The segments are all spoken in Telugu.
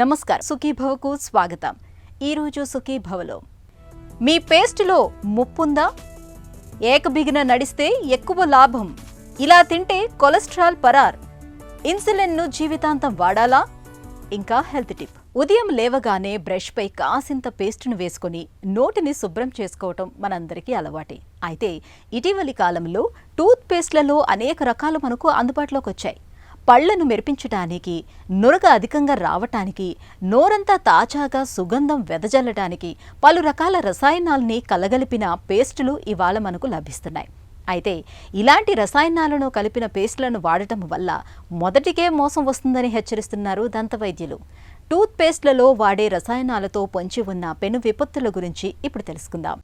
నమస్కారం, సుఖీభవకు స్వాగతం. ఈరోజు సుఖీభవలో మీ పేస్టులో ముప్పుందా? ఏకబిగిన నడిస్తే ఎక్కువ లాభం. ఇలా తింటే కొలెస్ట్రాల్ పరార్. ఇన్సులిన్ను జీవితాంతం వాడాలా? ఇంకా హెల్త్ టిప్. ఉదయం లేవగానే బ్రష్ పై కాసింత పేస్టును వేసుకుని నోటిని శుభ్రం చేసుకోవటం మనందరికీ అలవాటే. అయితే ఇటీవలి కాలంలో టూత్ పేస్ట్లలో అనేక రకాలు మనకు అందుబాటులోకి వచ్చాయి. పళ్లను మెరిపించటానికి, నురగ అధికంగా రావటానికి, నోరంతా తాజాగా సుగంధం వెదజల్లటానికి పలు రకాల రసాయనాల్ని కలగలిపిన పేస్టులు ఇవాళ మనకు లభిస్తున్నాయి. అయితే ఇలాంటి రసాయనాలను కలిపిన పేస్టులను వాడటం వల్ల మొదటికే మోసం వస్తుందని హెచ్చరిస్తున్నారు దంతవైద్యులు. టూత్ పేస్ట్లలో వాడే రసాయనాలతో పొంచి ఉన్న పెను విపత్తుల గురించి ఇప్పుడు తెలుసుకుందాం.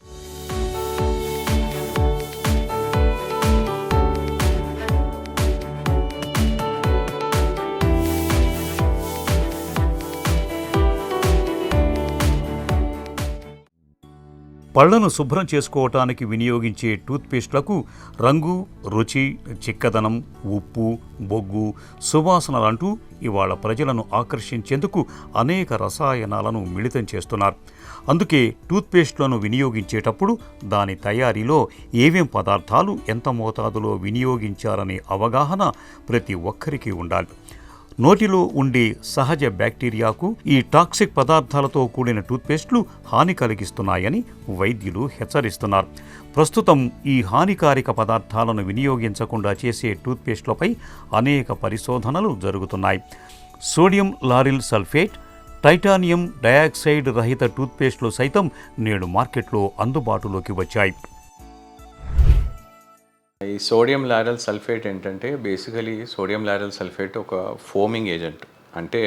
పళ్లను శుభ్రం చేసుకోవటానికి వినియోగించే టూత్పేస్ట్లకు రంగు, రుచి, చిక్కదనం, ఉప్పు, బొగ్గు, సువాసనలంటూ ఇవాళ ప్రజలను ఆకర్షించేందుకు అనేక రసాయనాలను మిళితం చేస్తున్నారు. అందుకే టూత్పేస్ట్లను వినియోగించేటప్పుడు దాని తయారీలో ఏమేం పదార్థాలు ఎంత మోతాదులో వినియోగించారనే అవగాహన ప్రతి ఒక్కరికి ఉండాలి. నోటిలో ఉండే సహజ బ్యాక్టీరియాకు ఈ టాక్సిక్ పదార్థాలతో కూడిన టూత్పేస్ట్లు హాని కలిగిస్తున్నాయని వైద్యులు హెచ్చరిస్తున్నారు. ప్రస్తుతం ఈ హానికారక పదార్థాలను వినియోగించకుండా చేసే టూత్పేస్ట్లపై అనేక పరిశోధనలు జరుగుతున్నాయి. Sodium lauryl sulphate, titanium dioxide రహిత టూత్పేస్ట్లు సైతం నేడు మార్కెట్లో అందుబాటులోకి వచ్చాయి. ఈ సోడియం లారెల్ సల్ఫేట్ ఏంటంటే బేసికలీ సోడియం లారెల్ సల్ఫేట్ ఒక ఫోమింగ్ ఏజెంట్. అంటే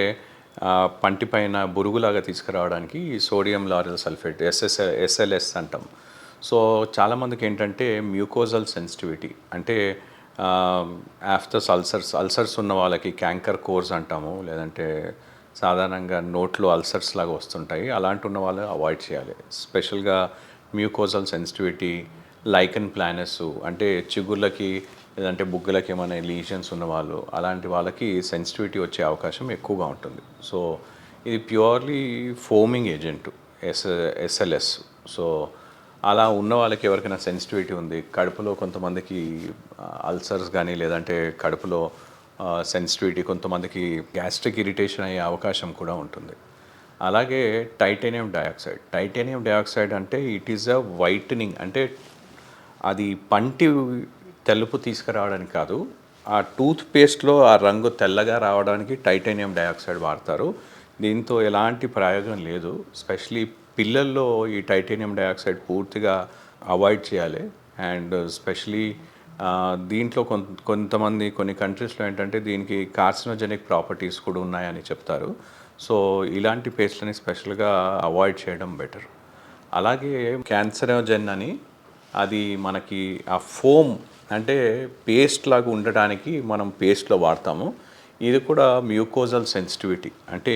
పంటి పైన బురుగులాగా తీసుకురావడానికి ఈ సోడియం లారెల్ సల్ఫేట్ ఎస్ఎల్ఎస్ అంటాం. సో చాలామందికి ఏంటంటే మ్యూకోజల్ సెన్సిటివిటీ, అంటే ఆఫ్టర్ అల్సర్స్ ఉన్న వాళ్ళకి క్యాంకర్ కోర్స్ అంటాము, లేదంటే సాధారణంగా నోట్లో అల్సర్స్ లాగా వస్తుంటాయి. అలాంటి ఉన్న వాళ్ళు అవాయిడ్ చేయాలి. స్పెషల్గా మ్యూకోజల్ సెన్సిటివిటీ, లైకన్ ప్లానస్, అంటే చిగుళ్ళకి లేదంటే బుగ్గలకి ఏమైనా లీజన్స్ ఉన్నవాళ్ళు, అలాంటి వాళ్ళకి సెన్సిటివిటీ వచ్చే అవకాశం ఎక్కువగా ఉంటుంది. సో ఇది purely foaming agent SLS. So అలా ఉన్న వాళ్ళకి ఎవరికైనా సెన్సిటివిటీ ఉంది, కడుపులో కొంతమందికి అల్సర్స్ కానీ లేదంటే కడుపులో సెన్సిటివిటీ, కొంతమందికి గ్యాస్ట్రిక్ ఇరిటేషన్ అయ్యే అవకాశం కూడా ఉంటుంది. అలాగే టైటానియం డయాక్సైడ్ అంటే ఇట్ ఈస్ అ వైటనింగ్, అంటే అది పంటి తెలుపు తీసుకురావడానికి కాదు, ఆ టూత్ పేస్ట్లో ఆ రంగు తెల్లగా రావడానికి టైటానియం డయాక్సైడ్ వాడతారు. దీంతో ఎలాంటి ప్రయోజనం లేదు. స్పెషలీ పిల్లల్లో ఈ టైటానియం డయాక్సైడ్ పూర్తిగా అవాయిడ్ చేయాలి. అండ్ స్పెషలీ దీంట్లో కొంతమంది కొన్ని కంట్రీస్లో ఏంటంటే దీనికి కార్సినోజెనిక్ ప్రాపర్టీస్ కూడా ఉన్నాయని చెప్తారు. సో ఇలాంటి పేస్ట్లని స్పెషల్గా అవాయిడ్ చేయడం బెటర్. అలాగే క్యాన్సరోజెన్ అని, అది మనకి ఆ ఫోమ్ అంటే పేస్ట్ లాగా ఉండటానికి మనం పేస్ట్లో వాడతాము. ఇది కూడా మ్యూకోజల్ సెన్సిటివిటీ, అంటే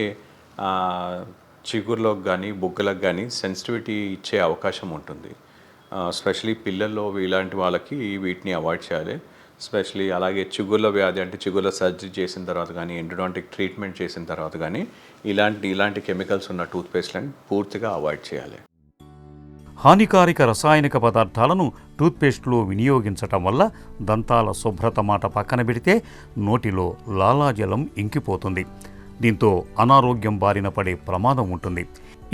చిగుర్లోకి కానీ బుగ్గలకు కానీ సెన్సిటివిటీ ఇచ్చే అవకాశం ఉంటుంది. స్పెషలీ పిల్లల్లో ఇలాంటి వాళ్ళకి వీటిని అవాయిడ్ చేయాలి. స్పెషలీ అలాగే చిగుర్ల వ్యాధి, అంటే చిగుర్ల సర్జరీ చేసిన తర్వాత కానీ ఎండోడాంటిక్ ట్రీట్మెంట్ చేసిన తర్వాత కానీ ఇలాంటి కెమికల్స్ ఉన్న టూత్పేస్ట్లను పూర్తిగా అవాయిడ్ చేయాలి. హానికారక రసాయనిక పదార్థాలను టూత్పేస్ట్లో వినియోగించటం వల్ల దంతాల శుభ్రత మాట పక్కన పెడితే నోటిలో లాలాజలం ఇంకిపోతుంది. దీంతో అనారోగ్యం బారిన పడే ప్రమాదం ఉంటుంది.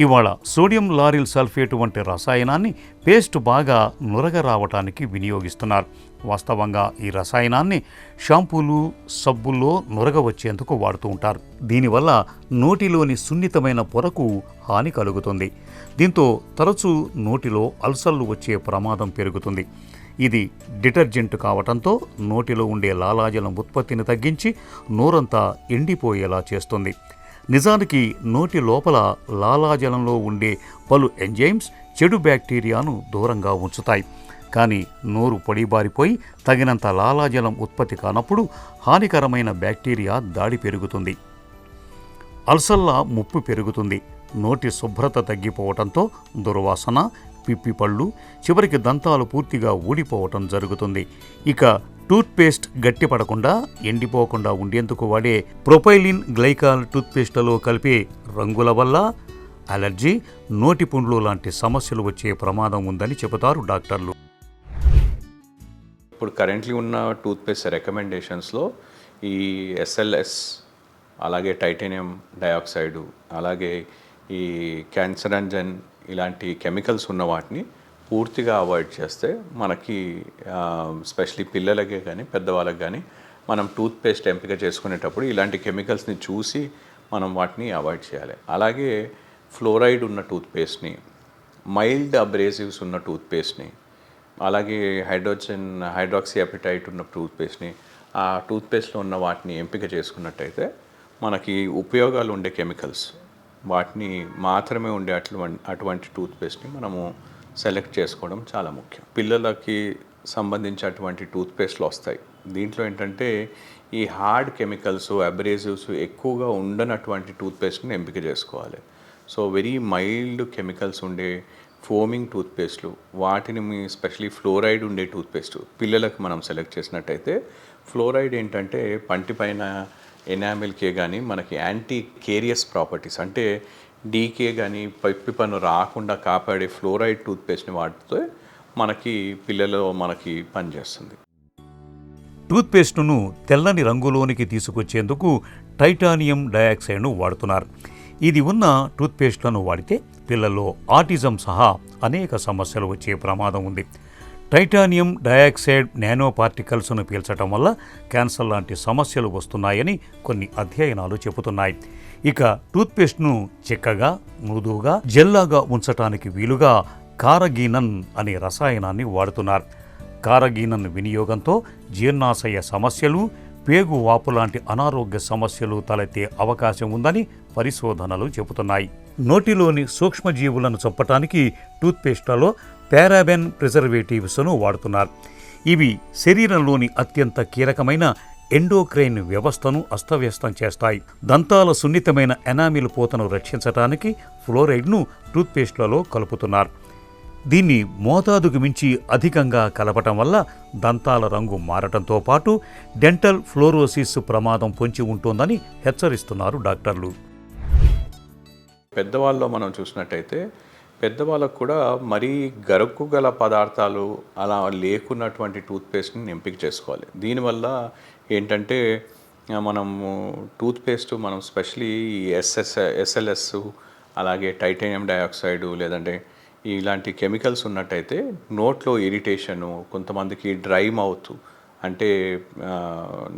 ఇవాళ సోడియం లారిల్ సల్ఫేట్ వంటి రసాయనాన్ని పేస్ట్ బాగా నురగ రావటానికి వినియోగిస్తున్నారు. వాస్తవంగా ఈ రసాయనాన్ని షాంపూలు, సబ్బుల్లో నురగ వచ్చేందుకు వాడుతూ ఉంటారు. దీనివల్ల నోటిలోని సున్నితమైన పొరకు హాని కలుగుతుంది. దీంతో తరచూ నోటిలో అల్సర్లు వచ్చే ప్రమాదం పెరుగుతుంది. ఇది డిటర్జెంట్ కావటంతో నోటిలో ఉండే లాలాజలం ఉత్పత్తిని తగ్గించి నోరంతా ఎండిపోయేలా చేస్తుంది. నిజానికి నోటి లోపల లాలాజలంలో ఉండే పలు ఎంజైమ్స్ చెడు బ్యాక్టీరియాను దూరంగా ఉంచుతాయి. కానీ నోరు పొడిబారిపోయి తగినంత లాలాజలం ఉత్పత్తి కానప్పుడు హానికరమైన బ్యాక్టీరియా దాడి పెరుగుతుంది. అల్సర్ల ముప్పు పెరుగుతుంది. నోటి శుభ్రత తగ్గిపోవటంతో దుర్వాసన, పిప్పిపళ్ళు, చివరికి దంతాలు పూర్తిగా ఊడిపోవటం జరుగుతుంది. ఇక టూత్పేస్ట్ గట్టిపడకుండా ఎండిపోకుండా ఉండేందుకు వాడే ప్రొపైలిన్ గ్లైకాల్ టూత్పేస్ట్లలో కలిపే రంగుల వల్ల అలర్జీ, నోటి పుండ్లు లాంటి సమస్యలు వచ్చే ప్రమాదం ఉందని చెబుతారు డాక్టర్లు. ఇప్పుడు కరెంట్లీ ఉన్న టూత్పేస్ట్ రికమెండేషన్స్లో ఈ ఎస్ఎల్ఎస్, అలాగే టైటానియం డయాక్సైడు, అలాగే ఈ క్యాన్సరంజన్ ఇలాంటి కెమికల్స్ ఉన్న వాటిని పూర్తిగా అవాయిడ్ చేస్తే మనకి స్పెషలీ పిల్లలకే కానీ పెద్దవాళ్ళకి కానీ మనం టూత్పేస్ట్ ఎంపిక చేసుకునేటప్పుడు ఇలాంటి కెమికల్స్ని చూసి మనం వాటిని అవాయిడ్ చేయాలి. అలాగే ఫ్లోరైడ్ ఉన్న టూత్పేస్ట్ని, మైల్డ్ అబ్రేసివ్స్ ఉన్న టూత్పేస్ట్ని, అలాగే హైడ్రాక్సీ అపిటైట్ ఉన్న టూత్పేస్ట్ని, ఆ టూత్పేస్ట్లో ఉన్న వాటిని ఎంపిక చేసుకున్నట్టయితే మనకి ఉపయోగాలు ఉండే కెమికల్స్ వాటిని మాత్రమే ఉండే అటువంటి టూత్పేస్ట్ని మనము సెలెక్ట్ చేసుకోవడం చాలా ముఖ్యం. పిల్లలకి సంబంధించి అటువంటి టూత్పేస్ట్లు వస్తాయి. దీంట్లో ఏంటంటే ఈ హార్డ్ కెమికల్స్, అబ్రేసివ్స్ ఎక్కువగా ఉండనటువంటి టూత్పేస్ట్ని ఎంపిక చేసుకోవాలి. సో వెరీ మైల్డ్ కెమికల్స్ ఉండే ఫోమింగ్ టూత్పేస్ట్లు, వాటిని స్పెషలీ ఫ్లోరైడ్ ఉండే టూత్పేస్ట్ పిల్లలకు మనం సెలెక్ట్ చేసినట్టయితే, ఫ్లోరైడ్ ఏంటంటే పంటిపైన ఎనామిల్కే కానీ మనకి యాంటీ కేరియస్ ప్రాపర్టీస్, అంటే డీకే కానీ పైపి పన్ను రాకుండా కాపాడే ఫ్లోరైడ్ టూత్పేస్ట్ని వాడితే మనకి పిల్లలు మనకి పనిచేస్తుంది. టూత్పేస్టును తెల్లని రంగులోనికి తీసుకొచ్చేందుకు టైటానియం డయాక్సైడ్ను వాడుతున్నారు. ఇది ఉన్న టూత్పేస్ట్లను వాడితే పిల్లల్లో ఆటిజం సహా అనేక సమస్యలు వచ్చే ప్రమాదం ఉంది. టైటానియం డయాక్సైడ్ నానో పార్టికల్స్ను పీల్చడం వల్ల క్యాన్సర్ లాంటి సమస్యలు వస్తున్నాయని కొన్ని అధ్యయనాలు చెబుతున్నాయి. ఇక టూత్పేస్ట్ను చిక్కగా, మృదువుగా, జెల్లాగా ఉంచటానికి వీలుగా కారగీనన్ అనే రసాయనాన్ని వాడుతున్నారు. కారగీనన్ వినియోగంతో జీర్ణాశయ సమస్యలు, పేగు వాపు లాంటి అనారోగ్య సమస్యలు తలెత్తే అవకాశం ఉందని పరిశోధనలు చెబుతున్నాయి. నోటిలోని సూక్ష్మజీవులను చంపటానికి టూత్పేస్ట్లలో పారాబెన్ ప్రిజర్వేటివ్స్ను వాడుతున్నారు. ఇవి శరీరంలోని అత్యంత కీలకమైన ఎండోక్రైన్ వ్యవస్థను అస్తవ్యస్తం చేస్తాయి. దంతాల సున్నితమైన ఎనామిల్ పూతను రక్షించటానికి ఫ్లోరైడ్ను టూత్పేస్ట్లలో కలుపుతున్నారు. దీన్ని మోతాదుకు మించి అధికంగా కలపటం వల్ల దంతాల రంగు మారటంతో పాటు డెంటల్ ఫ్లోరోసిస్ ప్రమాదం పొంచి ఉంటోందని హెచ్చరిస్తున్నారు డాక్టర్లు. పెద్దవాళ్ళలో మనం చూసినట్టయితే పెద్దవాళ్ళకు కూడా మరీ గరుకు గల పదార్థాలు అలా లేకున్నటువంటి టూత్పేస్ట్ని ఎంపిక చేసుకోవాలి. దీనివల్ల ఏంటంటే మనము టూత్పేస్ట్ మనం స్పెషలీ ఎస్ఎల్ఎస్, అలాగే టైటానియం డయాక్సైడు లేదంటే ఇలాంటి కెమికల్స్ ఉన్నట్టయితే నోట్లో ఇరిటేషను, కొంతమందికి డ్రై మౌత్ అంటే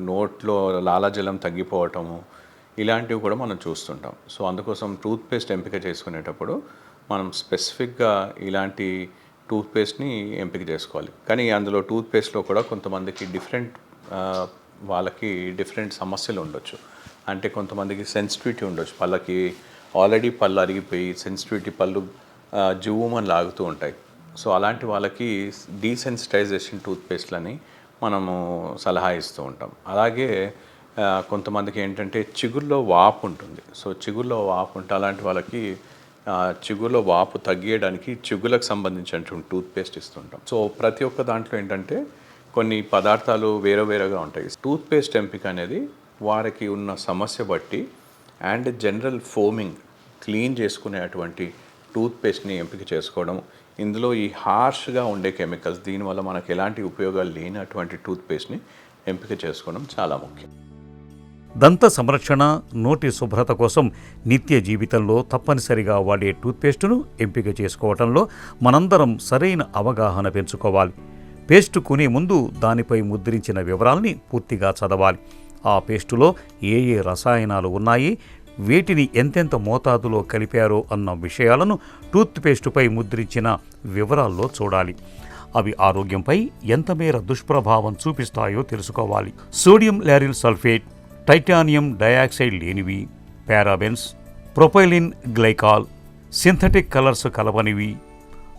నోట్లో లాలాజలం తగ్గిపోవటము, ఇలాంటివి కూడా మనం చూస్తుంటాం. సో అందుకోసం టూత్పేస్ట్ ఎంపిక చేసుకునేటప్పుడు మనం స్పెసిఫిక్గా ఇలాంటి టూత్పేస్ట్ని ఎంపిక చేసుకోవాలి. కానీ అందులో టూత్పేస్ట్లో కూడా కొంతమందికి వాళ్ళకి డిఫరెంట్ సమస్యలు ఉండొచ్చు. అంటే కొంతమందికి సెన్సిటివిటీ ఉండొచ్చు, పళ్ళకి ఆల్రెడీ పళ్ళు అరిగిపోయి సెన్సిటివిటీ పళ్ళు జువ్వుమని లాగుతూ ఉంటాయి. సో అలాంటి వాళ్ళకి డీసెన్సిటైజేషన్ టూత్పేస్ట్లని మనము సలహా ఇస్తూ ఉంటాం. అలాగే కొంతమందికి ఏంటంటే చిగుల్లో వాపు ఉంటుంది. సో చిగుల్లో వాపు ఉంటే అలాంటి వాళ్ళకి చిగుల్లో వాపు తగ్గియడానికి చిగులకు సంబంధించిన టూత్పేస్ట్ ఇస్తుంటాం. సో ప్రతి ఒక్క దాంట్లో ఏంటంటే కొన్ని పదార్థాలు వేరేగా ఉంటాయి. టూత్పేస్ట్ ఎంపిక అనేది వారికి ఉన్న సమస్య బట్టి అండ్ జనరల్ ఫోమింగ్ క్లీన్ చేసుకునే అటువంటి టూత్పేస్ట్ని ఎంపిక చేసుకోవడం, ఇందులో ఈ హార్ష్గా ఉండే కెమికల్స్ దీనివల్ల మనకు ఎలాంటి ఉపయోగాలు లేని అటువంటి టూత్పేస్ట్ని ఎంపిక చేసుకోవడం చాలా ముఖ్యం. దంత సంరక్షణ, నోటి శుభ్రత కోసం నిత్య జీవితంలో తప్పనిసరిగా వాడే టూత్పేస్టును ఎంపిక చేసుకోవటంలో మనందరం సరైన అవగాహన పెంచుకోవాలి. పేస్టు కొనే ముందు దానిపై ముద్రించిన వివరాల్ని పూర్తిగా చదవాలి. ఆ పేస్టులో ఏ రసాయనాలు ఉన్నాయి, వేటిని ఎంతెంత మోతాదులో కలిపారో అన్న విషయాలను టూత్పేస్టుపై ముద్రించిన వివరాల్లో చూడాలి. అవి ఆరోగ్యంపై ఎంత మేర దుష్ప్రభావం చూపిస్తాయో తెలుసుకోవాలి. Sodium lauryl sulphate, titanium dioxide లేనివి, parabens, propylene glycol, synthetic colours కలవనివి,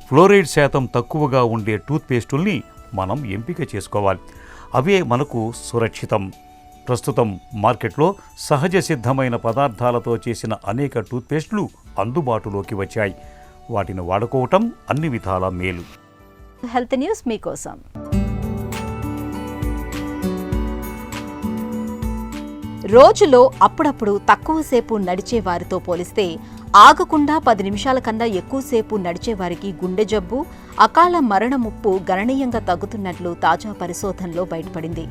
ఫ్లోరైడ్ శాతం తక్కువగా ఉండే టూత్పేస్టుల్ని మనం ఎంపిక చేసుకోవాలి. అవే మనకు సురక్షితం. ప్రస్తుతం మార్కెట్లో సహజ సిద్ధమైన పదార్థాలతో చేసిన అనేక టూత్పేస్టులు అందుబాటులోకి వచ్చాయి. వాటిని వాడుకోవటం అన్ని విధాల మేలు. హెల్త్ న్యూస్ మీకోసం. రోజులో అప్పుడప్పుడు తక్కువసేపు నడిచే వారితో పోలిస్తే ఆగకుండా 10 నిమిషాల కన్నా ఎక్కువసేపు నడిచేవారికి గుండె జబ్బు, అకాల మరణ ముప్పు గణనీయంగా తగ్గుతున్నట్లు తాజా పరిశోధనలో బయటపడింది.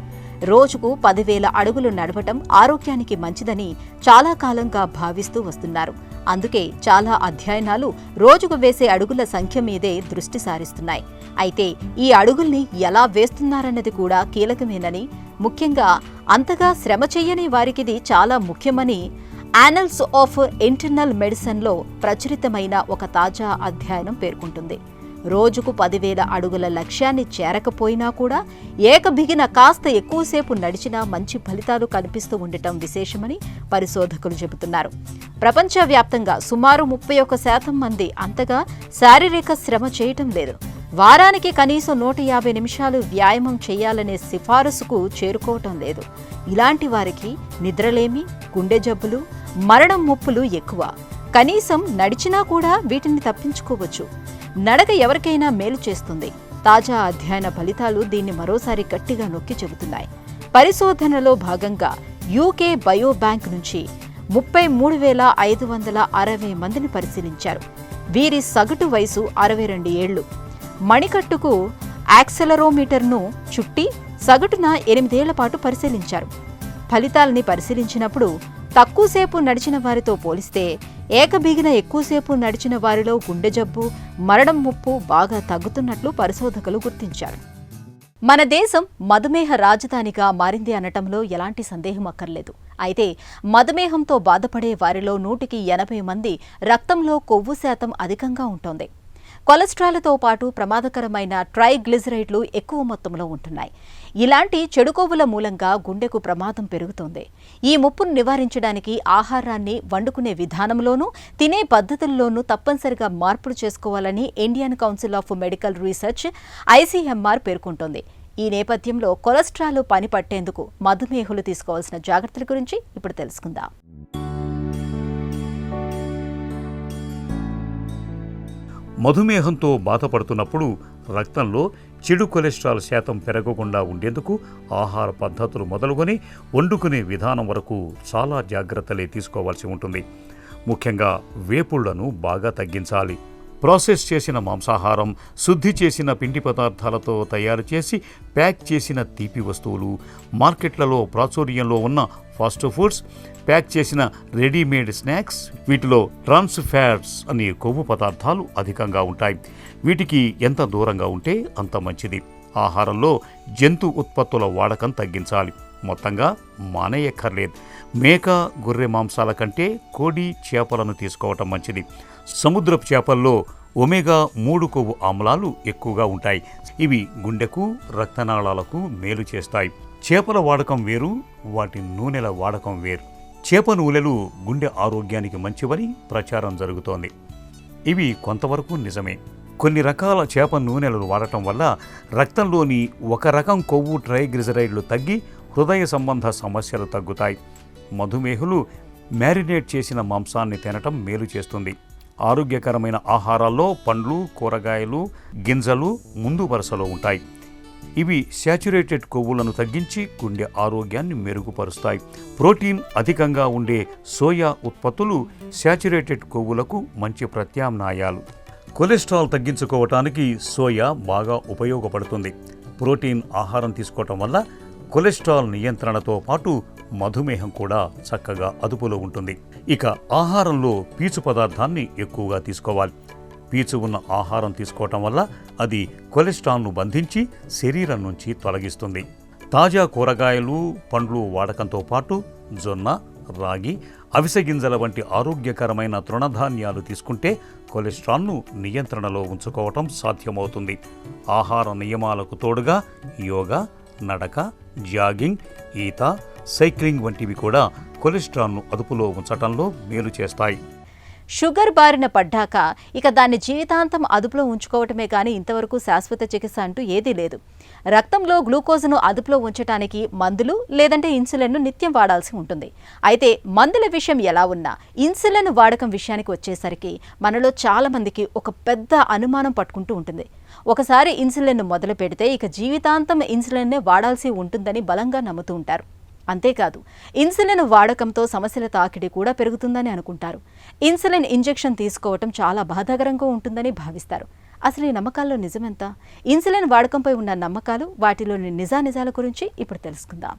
రోజుకు 10,000 అడుగులు నడవటం ఆరోగ్యానికి మంచిదని చాలా కాలంగా భావిస్తూ వస్తున్నారు. అందుకే చాలా అధ్యయనాలు రోజుకు వేసే అడుగుల సంఖ్య మీదే దృష్టి సారిస్తున్నాయి. అయితే ఈ అడుగుల్ని ఎలా వేస్తున్నారన్నది కూడా కీలకమేనని, ముఖ్యంగా అంతగా శ్రమ చెయ్యని వారికిది చాలా ముఖ్యమని యానల్స్ ఆఫ్ ఇంటర్నల్ మెడిసిన్లో ప్రచురితమైన ఒక తాజా అధ్యయనం పేర్కొంటుంది. రోజుకు 10,000 అడుగుల లక్ష్యాన్ని చేరకపోయినా కూడా ఏకబిగిన కాస్త ఎక్కువసేపు నడిచినా మంచి ఫలితాలు కనిపిస్తూ ఉండటం విశేషమని పరిశోధకులు చెబుతున్నారు. ప్రపంచవ్యాప్తంగా సుమారు 31% మంది అంతగా శారీరక శ్రమ చేయటం లేదు. వారానికి కనీసం 150 నిమిషాలు వ్యాయామం చేయాలనే సిఫారసుకు చేరుకోవటం లేదు. ఇలాంటి వారికి నిద్రలేమి, గుండె జబ్బులు, మరణం ముప్పులు ఎక్కువ. కనీసం నడిచినా కూడా వీటిని తప్పించుకోవచ్చు. నడక ఎవరికైనా మేలు చేస్తుంది. తాజా అధ్యయన ఫలితాలు దీన్ని మరోసారి గట్టిగా నొక్కి చెబుతున్నాయి. పరిశోధనలో భాగంగా యూకే బయోబ్యాంక్ నుంచి 33,560 మందిని పరిశీలించారు. వీరి సగటు వయసు 62 ఏళ్లు. మణికట్టుకు యాక్సెలరోమీటర్ను చుట్టి సగటున 8 ఏళ్ల పాటు పరిశీలించారు. ఫలితాలని పరిశీలించినప్పుడు తక్కువసేపు నడిచిన వారితో పోలిస్తే ఏకబిగిన ఎక్కువసేపు నడిచిన వారిలో గుండె జబ్బు, మరణం ముప్పు బాగా తగ్గుతున్నట్లు పరిశోధకులు గుర్తించారు. మన దేశం మధుమేహ రాజధానిగా మారింది అనటంలో ఎలాంటి సందేహం అక్కర్లేదు. అయితే మధుమేహంతో బాధపడే వారిలో 100కి 80 మంది రక్తంలో కొవ్వు శాతం అధికంగా ఉంటోంది. కొలెస్ట్రాల్తో పాటు ప్రమాదకరమైన ట్రైగ్లిజరైడ్లు ఎక్కువ మొత్తంలో ఉంటున్నాయి. ఇలాంటి చెడు కొవ్వుల మూలంగా గుండెకు ప్రమాదం పెరుగుతోంది. ఈ ముప్పును నివారించడానికి ఆహారాన్ని వండుకునే విధానంలోనూ, తినే పద్ధతుల్లోనూ తప్పనిసరిగా మార్పులు చేసుకోవాలని Indian council of medical research ICMR పేర్కొంటోంది. ఈ నేపథ్యంలో కొలెస్ట్రాల్ పని పట్టేందుకు మధుమేహులు తీసుకోవాల్సిన జాగ్రత్తల గురించి ఇప్పుడు తెలుసుకుందాం. మధుమేహంతో బాధపడుతున్నప్పుడు రక్తంలో చెడు కొలెస్ట్రాల్ శాతం పెరగకుండా ఉండేందుకు ఆహార పద్ధతులు మొదలుకొని వండుకునే విధానం వరకు చాలా జాగ్రత్తలే తీసుకోవాల్సి ఉంటుంది. ముఖ్యంగా వేపుళ్లను బాగా తగ్గించాలి. ప్రాసెస్ చేసిన మాంసాహారం, శుద్ధి చేసిన పిండి పదార్థాలతో తయారు చేసి ప్యాక్ చేసిన తీపి వస్తువులు, మార్కెట్లలో ప్రాచుర్యంలో ఉన్న ఫాస్ట్ ఫుడ్స్, ప్యాక్ చేసిన రెడీమేడ్ స్నాక్స్, వీటిలో ట్రాన్స్ ఫ్యాట్స్ అనే కొవ్వు పదార్థాలు అధికంగా ఉంటాయి. వీటికి ఎంత దూరంగా ఉంటే అంత మంచిది. ఆహారంలో జంతు ఉత్పత్తుల వాడకం తగ్గించాలి. మొత్తంగా మానేయక్కర్లేదు. మేక, గొర్రె మాంసాల కంటే కోడి, చేపలను తీసుకోవటం మంచిది. సముద్రపు చేపల్లో ఒమేగా-3 కొవ్వు ఆమ్లాలు ఎక్కువగా ఉంటాయి. ఇవి గుండెకు, రక్తనాళాలకు మేలు చేస్తాయి. చేపల వాడకం వేరు, వాటి నూనెల వాడకం వేరు. చేప నూనెలు గుండె ఆరోగ్యానికి మంచివని ప్రచారం జరుగుతోంది. ఇవి కొంతవరకు నిజమే. కొన్ని రకాల చేప నూనెలను వాడటం వల్ల రక్తంలోని ఒక రకం కొవ్వు ట్రైగ్లిజరైడ్లు తగ్గి హృదయ సంబంధ సమస్యలు తగ్గుతాయి. మధుమేహులు మ్యారినేట్ చేసిన మాంసాన్ని తినటం మేలు చేస్తుంది. ఆరోగ్యకరమైన ఆహారాల్లో పండ్లు, కూరగాయలు, గింజలు ముందు వరుసలో ఉంటాయి. ఇవి శాచురేటెడ్ కొవ్వులను తగ్గించి గుండె ఆరోగ్యాన్ని మెరుగుపరుస్తాయి. ప్రోటీన్ అధికంగా ఉండే సోయా ఉత్పత్తులు శాచురేటెడ్ కొవ్వులకు మంచి ప్రత్యామ్నాయాలు. కొలెస్ట్రాల్ తగ్గించుకోవటానికి సోయా బాగా ఉపయోగపడుతుంది. ప్రోటీన్ ఆహారం తీసుకోవటం వల్ల కొలెస్ట్రాల్ నియంత్రణతో పాటు మధుమేహం కూడా చక్కగా అదుపులో ఉంటుంది. ఇక ఆహారంలో పీచు పదార్థాన్ని ఎక్కువగా తీసుకోవాలి. పీచు ఉన్న ఆహారం తీసుకోవటం వల్ల అది కొలెస్ట్రాల్ను బంధించి శరీరం నుంచి తొలగిస్తుంది. తాజా కూరగాయలు, పండ్లు వాడకంతో పాటు జొన్న, రాగి, అవిసె గింజల వంటి ఆరోగ్యకరమైన తృణధాన్యాలు తీసుకుంటే కొలెస్ట్రాల్ను నియంత్రణలో ఉంచుకోవటం సాధ్యమవుతుంది. ఆహార నియమాలకు తోడుగా యోగా, నడక, జాగింగ్, ఈత, సైక్లింగ్ వంటివి కూడా కొలెస్ట్రాల్ను అదుపులో ఉంచటంలో మేలు చేస్తాయి. షుగర్ బారిన పడ్డాక ఇక దాన్ని జీవితాంతం అదుపులో ఉంచుకోవటమే కానీ ఇంతవరకు శాశ్వత చికిత్స అంటూ ఏదీ లేదు. రక్తంలో గ్లూకోజ్ను అదుపులో ఉంచడానికి మందులు లేదంటే ఇన్సులిన్ను నిత్యం వాడాల్సి ఉంటుంది. అయితే మందుల విషయం ఎలా ఉన్నా ఇన్సులిన్ వాడకం విషయానికి వచ్చేసరికి మనలో చాలా మందికి ఒక పెద్ద అనుమానం పట్టుకుంటూ ఉంటుంది. ఒకసారి ఇన్సులిన్ మొదలు పెడితే ఇక జీవితాంతం ఇన్సులిన్నే వాడాల్సి ఉంటుందని బలంగా నమ్ముతూ ఉంటారు. అంతేకాదు ఇన్సులిన్ వాడకంతో సమస్యల తాకిడి కూడా పెరుగుతుందని అనుకుంటారు. ఇన్సులిన్ ఇంజెక్షన్ తీసుకోవటం చాలా బాధాకరంగా ఉంటుందని భావిస్తారు. అసలు ఈ నమ్మకాల్లో నిజమెంత? ఇన్సులిన్ వాడకంపై ఉన్న నమ్మకాలు, వాటిలోని నిజానిజాల గురించి ఇప్పుడు తెలుసుకుందాం.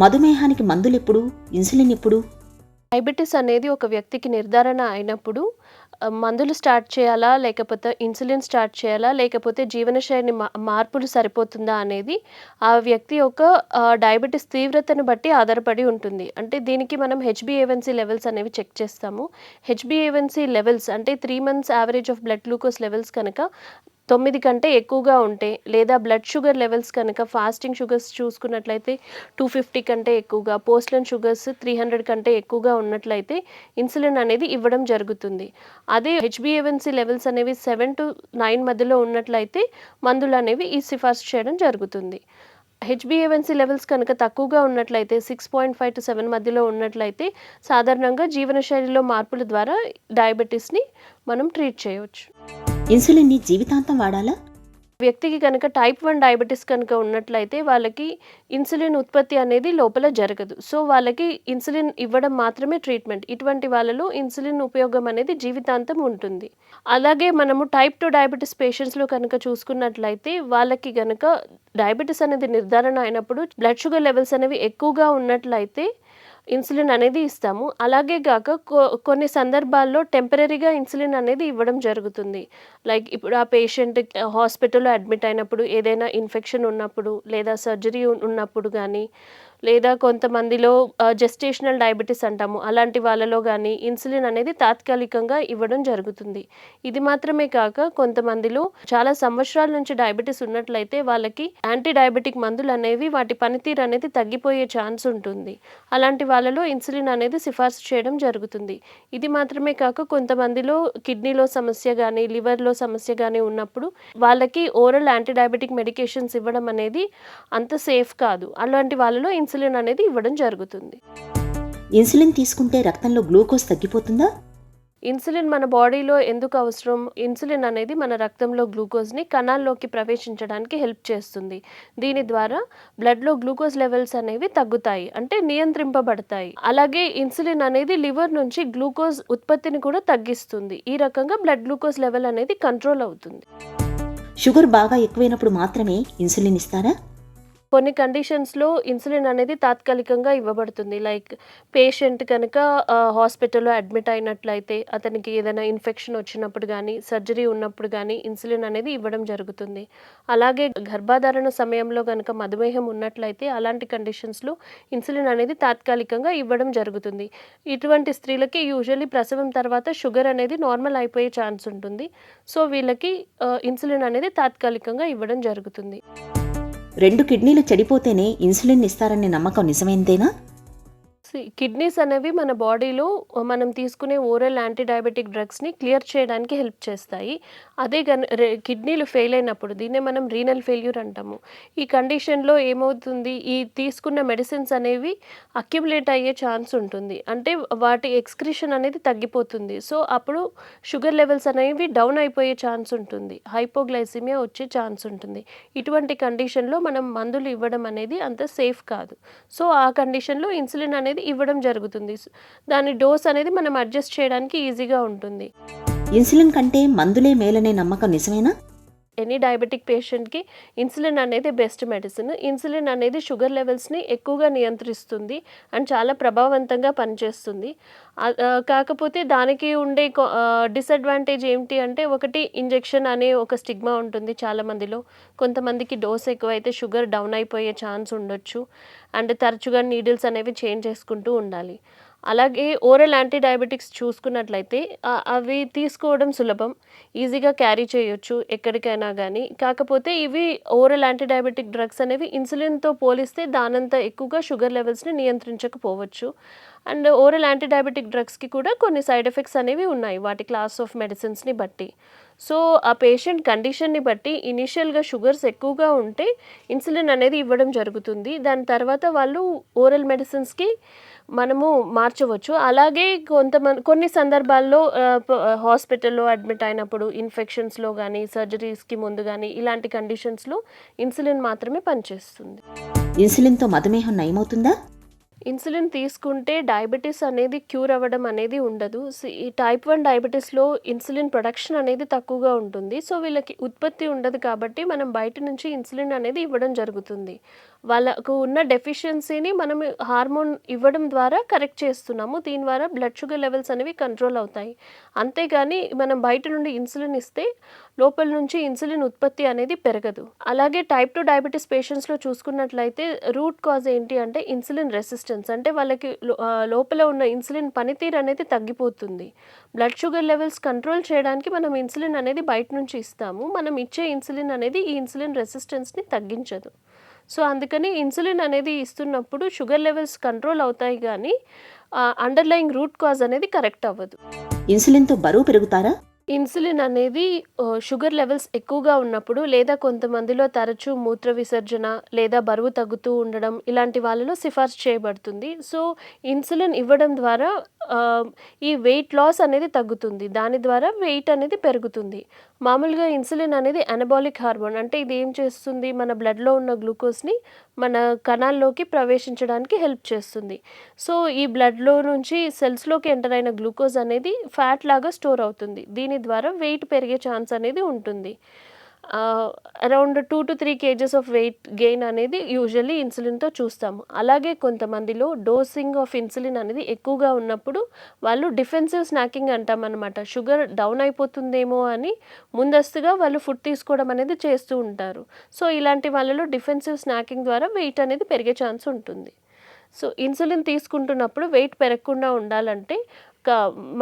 మధుమేహానికి మందులెప్పుడు, ఇన్సులిన్ ఎప్పుడు? డయాబెటీస్ అనేది ఒక వ్యక్తికి నిర్ధారణ అయినప్పుడు మందులు స్టార్ట్ చేయాలా, లేకపోతే ఇన్సులిన్ స్టార్ట్ చేయాలా, లేకపోతే జీవనశైలి మార్పులు సరిపోతుందా అనేది ఆ వ్యక్తి యొక్క డయాబెటీస్ తీవ్రతను బట్టి ఆధారపడి ఉంటుంది. అంటే దీనికి మనం హెచ్బిఏవన్సీ లెవెల్స్ అనేవి చెక్ చేస్తాము. హెచ్బిఏవన్సీ లెవెల్స్ అంటే 3 months average of blood glucose levels కనుక 9 కంటే ఎక్కువగా ఉంటే, లేదా బ్లడ్ షుగర్ లెవెల్స్ కనుక ఫాస్టింగ్ షుగర్స్ చూసుకున్నట్లయితే 250 కంటే ఎక్కువగా, పోస్ట్లన్ షుగర్స్ 300 కంటే ఎక్కువగా ఉన్నట్లయితే ఇన్సులిన్ అనేది ఇవ్వడం జరుగుతుంది. అదే హెచ్బిఏవన్సీ లెవెల్స్ అనేవి 7 to 9 మధ్యలో ఉన్నట్లయితే మందులు అనేవి ఈ సిఫార్సు చేయడం జరుగుతుంది. హెచ్బిఏవన్సీ లెవెల్స్ కనుక తక్కువగా ఉన్నట్లయితే 6.5 to 7 మధ్యలో ఉన్నట్లయితే సాధారణంగా జీవనశైలిలో మార్పుల ద్వారా డయాబెటీస్ని మనం ట్రీట్ చేయవచ్చు. ఇన్సులిన్ని జీవితాంతం వాడాలా? వ్యక్తికి కనుక టైప్ 1 డయాబెటీస్ కనుక ఉన్నట్లయితే వాళ్ళకి ఇన్సులిన్ ఉత్పత్తి అనేది లోపల జరగదు. సో వాళ్ళకి ఇన్సులిన్ ఇవ్వడం మాత్రమే ట్రీట్మెంట్. ఇటువంటి వాళ్ళలో ఇన్సులిన్ ఉపయోగం అనేది జీవితాంతం ఉంటుంది. అలాగే మనము టైప్ 2 డయాబెటీస్ పేషెంట్స్లో కనుక చూసుకున్నట్లయితే వాళ్ళకి కనుక డయాబెటీస్ అనేది నిర్ధారణ అయినప్పుడు బ్లడ్ షుగర్ లెవెల్స్ అనేవి ఎక్కువగా ఉన్నట్లయితే ఇన్సులిన్ అనేది ఇస్తాము. అలాగే కాక కొన్ని సందర్భాల్లో టెంపరరీగా ఇన్సులిన్ అనేది ఇవ్వడం జరుగుతుంది. లైక్ ఇప్పుడు ఆ పేషెంట్ హాస్పిటల్లో అడ్మిట్ అయినప్పుడు, ఏదైనా ఇన్ఫెక్షన్ ఉన్నప్పుడు, లేదా సర్జరీ ఉన్నప్పుడు కానీ, లేదా కొంతమందిలో జెస్టేషనల్ డయాబెటీస్ అంటాము, అలాంటి వాళ్ళలో కానీ ఇన్సులిన్ అనేది తాత్కాలికంగా ఇవ్వడం జరుగుతుంది. ఇది మాత్రమే కాక కొంతమందిలో చాలా సంవత్సరాల నుంచి డయాబెటీస్ ఉన్నట్లయితే వాళ్ళకి యాంటీ డయాబెటిక్ మందులు అనేవి వాటి పనితీరు అనేది తగ్గిపోయే ఛాన్స్ ఉంటుంది. అలాంటి వాళ్ళలో ఇన్సులిన్ అనేది సిఫార్సు చేయడం జరుగుతుంది. ఇది మాత్రమే కాక కొంతమందిలో కిడ్నీలో సమస్య కానీ, లివర్లో సమస్య కానీ ఉన్నప్పుడు వాళ్ళకి ఓరల్ యాంటీ డయాబెటిక్ మెడికేషన్స్ ఇవ్వడం అనేది అంత సేఫ్ కాదు. అలాంటి వాళ్ళలో ఇన్సులిన్ అనేది ఇవ్వడం జరుగుతుంది. ఇన్సులిన్ తీసుకుంటే రక్తంలో గ్లూకోజ్ తగ్గిపోతుందా? ఇన్సులిన్ మన బాడీలో ఎందుకు అవసరం? ఇన్సులిన్ అనేది మన రక్తంలో గ్లూకోజ్ని కణాల్లోకి ప్రవేశించడానికి హెల్ప్ చేస్తుంది. దీని ద్వారా బ్లడ్లో గ్లూకోజ్ లెవెల్స్ అనేవి తగ్గుతాయి, అంటే నియంత్రింపబడతాయి. అలాగే ఇన్సులిన్ అనేది లివర్ నుంచి గ్లూకోజ్ ఉత్పత్తిని కూడా తగ్గిస్తుంది. ఈ రకంగా బ్లడ్ గ్లూకోజ్ లెవెల్ అనేది కంట్రోల్ అవుతుంది. షుగర్ బాగా ఎక్కువైనప్పుడు మాత్రమే ఇన్సులిన్ ఇస్తారా? కొన్ని కండిషన్స్లో ఇన్సులిన్ అనేది తాత్కాలికంగా ఇవ్వబడుతుంది. లైక్ పేషెంట్ కనుక హాస్పిటల్లో అడ్మిట్ అయినట్లయితే, అతనికి ఏదైనా ఇన్ఫెక్షన్ వచ్చినప్పుడు కానీ, సర్జరీ ఉన్నప్పుడు కానీ ఇన్సులిన్ అనేది ఇవ్వడం జరుగుతుంది. అలాగే గర్భధారణ సమయంలో కనుక మధుమేహం ఉన్నట్లయితే అలాంటి కండిషన్స్లో ఇన్సులిన్ అనేది తాత్కాలికంగా ఇవ్వడం జరుగుతుంది. ఇటువంటి స్త్రీలకి యూజువల్లీ ప్రసవం తర్వాత షుగర్ అనేది నార్మల్ అయిపోయే ఛాన్స్ ఉంటుంది. సో వీళ్ళకి ఇన్సులిన్ అనేది తాత్కాలికంగా ఇవ్వడం జరుగుతుంది. 2 కిడ్నీలు చెడిపోతేనే ఇన్సులిన్ ఇస్తారనే నమ్మకం నిజమైందేనా? కిడ్నీస్ అనేవి మన బాడీలో మనం తీసుకునే ఓరల్ యాంటీ డయాబెటిక్ డ్రగ్స్ని క్లియర్ చేయడానికి హెల్ప్ చేస్తాయి. అదే కిడ్నీలు ఫెయిల్ అయినప్పుడు, దీన్నే మనం రీనల్ ఫెయిల్యూర్ అంటాము. ఈ కండిషన్లో ఏమవుతుంది, ఈ తీసుకున్న మెడిసిన్స్ అనేవి అక్యుములేట్ అయ్యే ఛాన్స్ ఉంటుంది. అంటే వాటి ఎక్స్క్రిషన్ అనేది తగ్గిపోతుంది. సో అప్పుడు షుగర్ లెవెల్స్ అనేవి డౌన్ అయిపోయే ఛాన్స్ ఉంటుంది, హైపోగ్లైసిమియా వచ్చే ఛాన్స్ ఉంటుంది. ఇటువంటి కండిషన్లో మనం మందులు ఇవ్వడం అనేది అంత సేఫ్ కాదు. సో ఆ కండిషన్లో ఇన్సులిన్ అనేది ఇవ్వడం జరుగుతుంది. దాని డోస్ అనేది మనం అడ్జస్ట్ చేయడానికి ఈజీగా ఉంటుంది. ఇన్సులిన్ కంటే మందులే మేలనే నమ్మకం నిజమేనా? ఎనీ డయాబెటిక్ పేషెంట్కి ఇన్సులిన్ అనేది బెస్ట్ మెడిసిన్. ఇన్సులిన్ అనేది షుగర్ లెవెల్స్ని ఎక్కువగా నియంత్రిస్తుంది అండ్ చాలా ప్రభావవంతంగా పనిచేస్తుంది. కాకపోతే దానికి ఉండే డిసడ్వాంటేజ్ ఏమిటి అంటే, ఒకటి ఇంజెక్షన్ అనే ఒక స్టిగ్మా ఉంటుంది చాలామందిలో. కొంతమందికి డోస్ ఎక్కువైతే షుగర్ డౌన్ అయిపోయే ఛాన్స్ ఉండొచ్చు. అండ్ తరచుగా నీడిల్స్ అనేవి చేంజ్ చేసుకుంటూ ఉండాలి. అలాగే ఓరల్ యాంటీ డయాబెటిక్స్ చూసుకున్నట్లయితే అవి తీసుకోవడం సులభం, ఈజీగా క్యారీ చేయొచ్చు ఎక్కడికైనా కానీ. కాకపోతే ఇవి ఓరల్ యాంటీ డయాబెటిక్ డ్రగ్స్ అనేవి ఇన్సులిన్తో పోలిస్తే దానంత ఎక్కువగా షుగర్ లెవెల్స్ని నియంత్రించకపోవచ్చు. అండ్ ఓరల్ యాంటీ డయాబెటిక్ డ్రగ్స్కి కూడా కొన్ని సైడ్ ఎఫెక్ట్స్ అనేవి ఉన్నాయి, వాటి క్లాస్ ఆఫ్ మెడిసిన్స్ని బట్టి. సో ఆ పేషెంట్ కండిషన్ని బట్టి ఇనిషియల్గా షుగర్స్ ఎక్కువగా ఉంటే ఇన్సులిన్ అనేది ఇవ్వడం జరుగుతుంది. దాని తర్వాత వాళ్ళు ఓరల్ మెడిసిన్స్కి మనము మార్చవచ్చు. అలాగే కొన్ని సందర్భాల్లో హాస్పిటల్లో అడ్మిట్ అయినప్పుడు ఇన్ఫెక్షన్స్లో కానీ సర్జరీస్కి ముందు కానీ ఇలాంటి కండిషన్స్లో ఇన్సులిన్ మాత్రమే పనిచేస్తుంది. ఇన్సులిన్తో మధుమేహం నయమవుతుందా? ఇన్సులిన్ తీసుకుంటే డయాబెటీస్ అనేది క్యూర్ అవ్వడం అనేది ఉండదు. ఈ టైప్ 1 డయాబెటీస్లో ఇన్సులిన్ ప్రొడక్షన్ అనేది తక్కువగా ఉంటుంది. సో వీళ్ళకి ఉత్పత్తి ఉండదు కాబట్టి మనం బయట నుంచి ఇన్సులిన్ అనేది ఇవ్వడం జరుగుతుంది. వాళ్ళకు ఉన్న డెఫిషియన్సీని మనం హార్మోన్ ఇవ్వడం ద్వారా కరెక్ట్ చేస్తున్నాము. దీని ద్వారా బ్లడ్ షుగర్ లెవెల్స్ అనేవి కంట్రోల్ అవుతాయి. అంతేగాని మనం బయట నుండి ఇన్సులిన్ ఇస్తే లోపల నుంచి ఇన్సులిన్ ఉత్పత్తి అనేది పెరగదు. అలాగే టైప్ 2 డయాబెటీస్ పేషెంట్స్లో చూసుకున్నట్లయితే రూట్ కాజ్ ఏంటి అంటే ఇన్సులిన్ రెసిస్టెన్స్. అంటే వాళ్ళకి లోపల ఉన్న ఇన్సులిన్ పనితీరు అనేది తగ్గిపోతుంది. బ్లడ్ షుగర్ లెవెల్స్ కంట్రోల్ చేయడానికి మనం ఇన్సులిన్ అనేది బయట నుంచి ఇస్తాము. మనం ఇచ్చే ఇన్సులిన్ అనేది ఈ ఇన్సులిన్ రెసిస్టెన్స్ని తగ్గించదు. సో అందుకని ఇన్సులిన్ అనేది ఇస్తున్నప్పుడు షుగర్ లెవెల్స్ కంట్రోల్ అవుతాయి కానీ అండర్లయింగ్ రూట్ కాజ్ అనేది కరెక్ట్ అవ్వదు. ఇన్సులిన్తో బరువు పెరుగుతారా? ఇన్సులిన్ అనేది షుగర్ లెవెల్స్ ఎక్కువగా ఉన్నప్పుడు లేదా కొంతమందిలో తరచూ మూత్ర విసర్జన లేదా బరువు తగ్గుతూ ఉండడం ఇలాంటి వాళ్ళలో సిఫార్సు చేయబడుతుంది. సో ఇన్సులిన్ ఇవ్వడం ద్వారా ఈ వెయిట్ లాస్ అనేది తగ్గుతుంది. దాని ద్వారా వెయిట్ అనేది పెరుగుతుంది. మామూలుగా ఇన్సులిన్ అనేది అనబాలిక్ హార్మోన్. అంటే ఇది ఏం చేస్తుంది, మన బ్లడ్లో ఉన్న గ్లూకోజ్ని మన కణాల్లోకి ప్రవేశించడానికి హెల్ప్ చేస్తుంది. సో ఈ బ్లడ్లో నుంచి సెల్స్లోకి ఎంటర్ అయిన గ్లూకోజ్ అనేది ఫ్యాట్ లాగా స్టోర్ అవుతుంది. దీని ద్వారా వెయిట్ పెరిగే ఛాన్స్ అనేది ఉంటుంది. Around 2 to 3 kgs of weight gain అనేది యూజువల్లీ ఇన్సులిన్తో చూస్తాము. అలాగే కొంతమందిలో డోసింగ్ ఆఫ్ ఇన్సులిన్ అనేది ఎక్కువగా ఉన్నప్పుడు వాళ్ళు డిఫెన్సివ్ స్నాకింగ్ అంటాం అనమాట. షుగర్ డౌన్ అయిపోతుందేమో అని ముందస్తుగా వాళ్ళు ఫుడ్ తీసుకోవడం అనేది చేస్తూ ఉంటారు. సో ఇలాంటి వాళ్ళలో డిఫెన్సివ్ స్నాకింగ్ ద్వారా వెయిట్ అనేది పెరిగే ఛాన్స్ ఉంటుంది. సో ఇన్సులిన్ తీసుకుంటున్నప్పుడు వెయిట్ పెరగకుండా ఉండాలంటే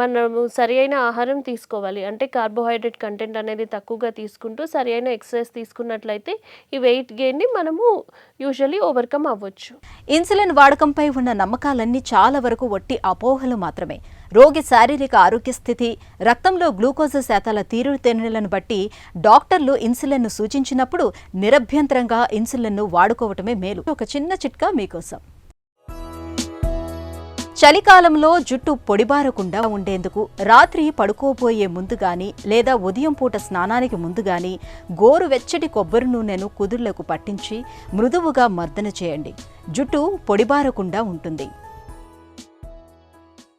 మనము సరి అయిన ఆహారం తీసుకోవాలి. అంటే కార్బోహైడ్రేట్ కంటెంట్ అనేది తక్కువగా తీసుకుంటూ సరి అయిన ఎక్సర్సైజ్ తీసుకున్నట్లయితే ఈ వెయిట్ గెయిన్ని మనము యూజువల్లీ ఓవర్కమ్ అవ్వచ్చు. ఇన్సులిన్ వాడకంపై ఉన్న నమ్మకాలన్నీ చాలా వరకు వట్టి అపోహలు మాత్రమే. రోగి శారీరక ఆరోగ్య స్థితి, రక్తంలో గ్లూకోజ్ శాతాల తీరుతెన్నులను బట్టి డాక్టర్లు ఇన్సులిన్ను సూచించినప్పుడు నిరభ్యంతరంగా ఇన్సులిన్ను వాడుకోవటమే మేలు. ఒక చిన్న చిట్కా మీకోసం. చలికాలంలో జుట్టు పొడిబారకుండా ఉండేందుకు రాత్రి పడుకోబోయే ముందు గాని లేదా ఉదయం పూట స్నానానికి ముందు గాని గోరువెచ్చటి కొబ్బరి నూనెను కుదుళ్లకు పట్టించి మృదువుగా మర్దన చేయండి. జుట్టు పొడిబారకుండా ఉంటుంది.